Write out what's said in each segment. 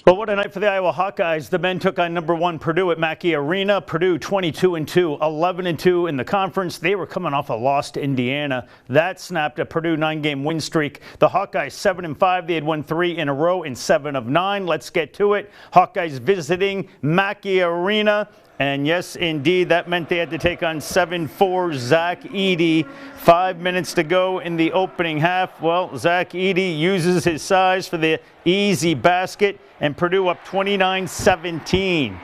Well, what a night for the Iowa Hawkeyes. The men took on #1 Purdue at Mackey Arena. Purdue 22-2, 11-2 in the conference. They were coming off a loss to Indiana. That snapped a Purdue 9-game win streak. The Hawkeyes 7-5. They had won 3 in a row in 7 of 9. Let's get to it. Hawkeyes visiting Mackey Arena. And yes, indeed, that meant they had to take on 7'4" Zach Edey. 5 minutes to go in the opening half. Well, Zach Edey uses his size for the easy basket, and Purdue up 29-17.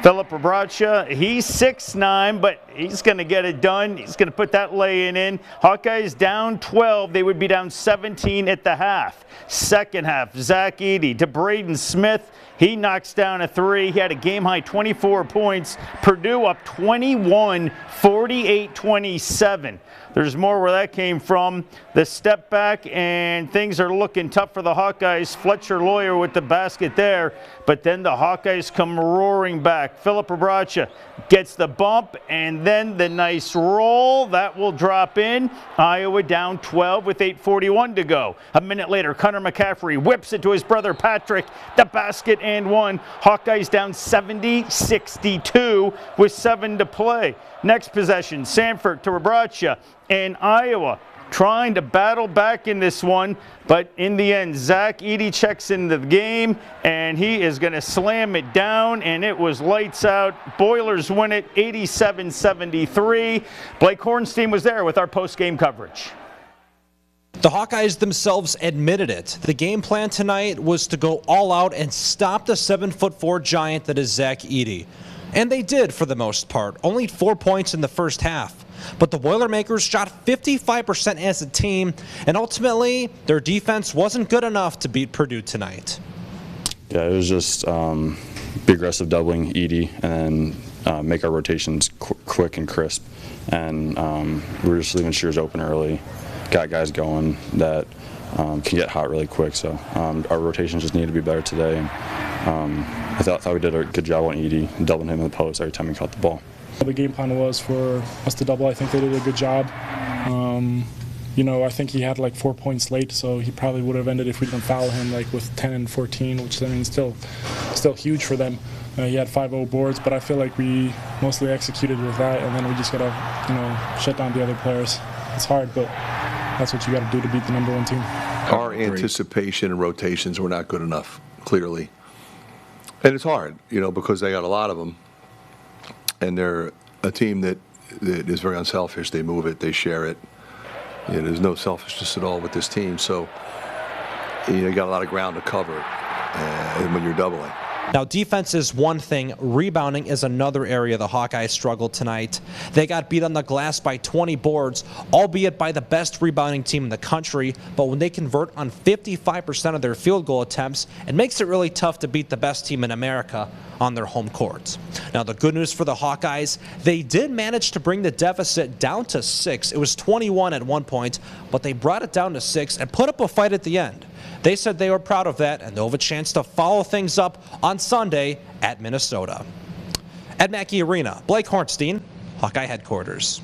Philip Rebracha, he's 6'9", but he's going to get it done. He's going to put that lay-in in. Hawkeyes down 12. They would be down 17 at the half. Second half, Zach Edey to Braden Smith. He knocks down a 3. He had a game-high 24 points. Purdue up 21, 48-27. There's more where that came from. The step back, and things are looking tough for the Hawkeyes. Fletcher Lawyer with the basket there, but then the Hawkeyes come roaring back. Philip Rebracha gets the bump, and then the nice roll. That will drop in. Iowa down 12 with 8:41 to go. A minute later, Connor McCaffrey whips it to his brother Patrick. The basket and one. Hawkeyes down 70-62 with 7 to play. Next possession, Sanford to Rebracha, and Iowa trying to battle back in this one, but in the end, Zach Edey checks into the game, and he is going to slam it down, and it was lights out. Boilers win it 87-73. Blake Hornstein was there with our post-game coverage. The Hawkeyes themselves admitted it. The game plan tonight was to go all out and stop the 7'4" giant that is Zach Edey. And they did for the most part. Only 4 points in the first half. But the Boilermakers shot 55% as a team, and ultimately their defense wasn't good enough to beat Purdue tonight. Yeah, it was just be aggressive doubling Edey and make our rotations quick and crisp. And we were just leaving Shears open early. Got guys going that can get hot really quick. So our rotations just needed to be better today. And, I thought we did a good job on Edey, doubling him in the post every time he caught the ball. The game plan was for us to double. I think they did a good job. You know, I think he had like 4 points late, so he probably would have ended if we didn't foul him like with 10 and 14, which I mean still huge for them. He had 5-0 boards, but I feel like we mostly executed with that, and then we just gotta, shut down the other players. It's hard, but that's what you got to do to beat the #1 team. Our anticipation and rotations were not good enough, clearly. And it's hard, because they got a lot of them. And they're a team that is very unselfish. They move it, they share it. There's no selfishness at all with this team. So you got a lot of ground to cover when you're doubling. Now, defense is one thing. Rebounding is another area the Hawkeyes struggled tonight. They got beat on the glass by 20 boards, albeit by the best rebounding team in the country. But when they convert on 55% of their field goal attempts, it makes it really tough to beat the best team in America on their home court. Now, the good news for the Hawkeyes, they did manage to bring the deficit down to 6. It was 21 at one point, but they brought it down to 6 and put up a fight at the end. They said they were proud of that, and they'll have a chance to follow things up on Sunday at Minnesota. At Mackey Arena, Blake Hornstein, Hawkeye Headquarters.